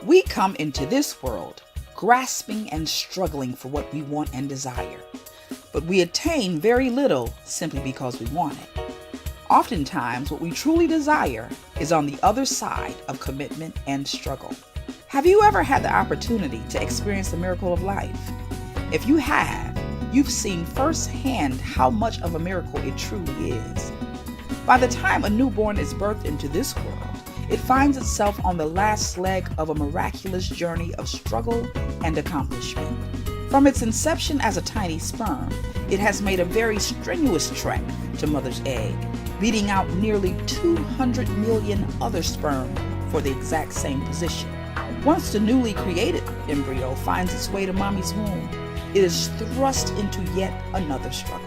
We come into this world grasping and struggling for what we want and desire, but we attain very little simply because we want it. Oftentimes, what we truly desire is on the other side of commitment and struggle. Have you ever had the opportunity to experience the miracle of life? If you have, you've seen firsthand how much of a miracle it truly is. By the time a newborn is birthed into this world, it finds itself on the last leg of a miraculous journey of struggle and accomplishment. From its inception as a tiny sperm, it has made a very strenuous trek to mother's egg, beating out nearly 200 million other sperm for the exact same position. Once the newly created embryo finds its way to mommy's womb, it is thrust into yet another struggle.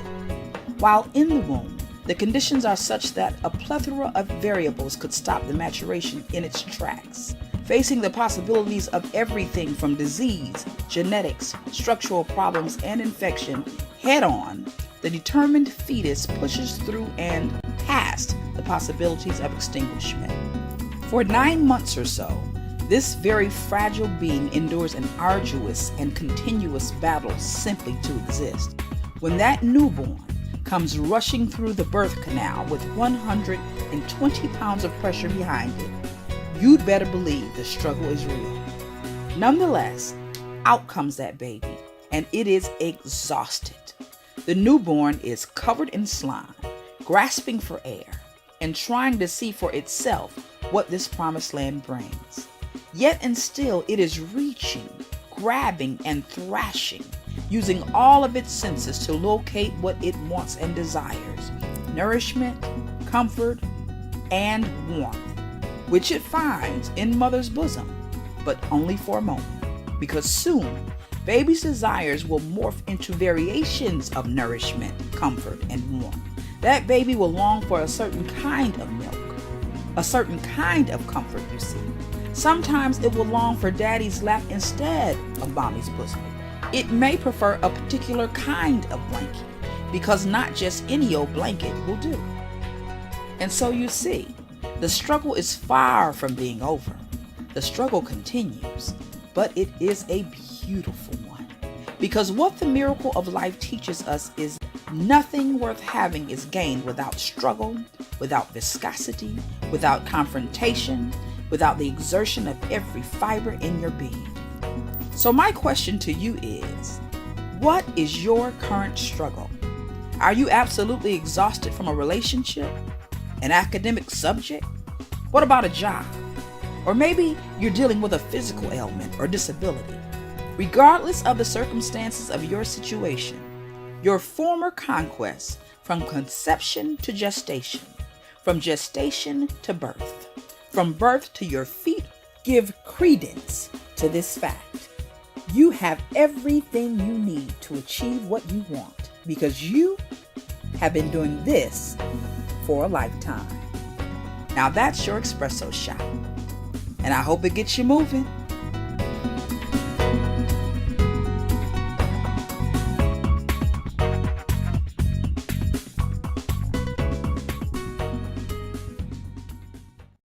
While in the womb, the conditions are such that a plethora of variables could stop the maturation in its tracks. Facing the possibilities of everything from disease, genetics, structural problems, and infection head-on, the determined fetus pushes through and past the possibilities of extinguishment. For 9 months or so, this very fragile being endures an arduous and continuous battle simply to exist. When that newborn comes rushing through the birth canal with 120 pounds of pressure behind it, you'd better believe the struggle is real. Nonetheless, out comes that baby, and it is exhausted. The newborn is covered in slime, grasping for air, and trying to see for itself what this promised land brings. Yet and still it is reaching, grabbing, and thrashing, using all of its senses to locate what it wants and desires: nourishment, comfort, and warmth, which it finds in mother's bosom, but only for a moment, because soon baby's desires will morph into variations of nourishment, comfort, and warmth. That baby will long for a certain kind of milk, a certain kind of comfort, you see. Sometimes it will long for daddy's lap instead of mommy's bosom. It may prefer a particular kind of blanket, because not just any old blanket will do. And so you see, the struggle is far from being over. The struggle continues, but it is a beautiful one. Because what the miracle of life teaches us is nothing worth having is gained without struggle, without viscosity, without confrontation, without the exertion of every fiber in your being. So my question to you is, what is your current struggle? Are you absolutely exhausted from a relationship, an academic subject? What about a job? Or maybe you're dealing with a physical ailment or disability. Regardless of the circumstances of your situation, your former conquests from conception to gestation, from gestation to birth, from birth to your feet, give credence to this fact. You have everything you need to achieve what you want, because you have been doing this for a lifetime. Now that's your espresso shot, and I hope it gets you moving.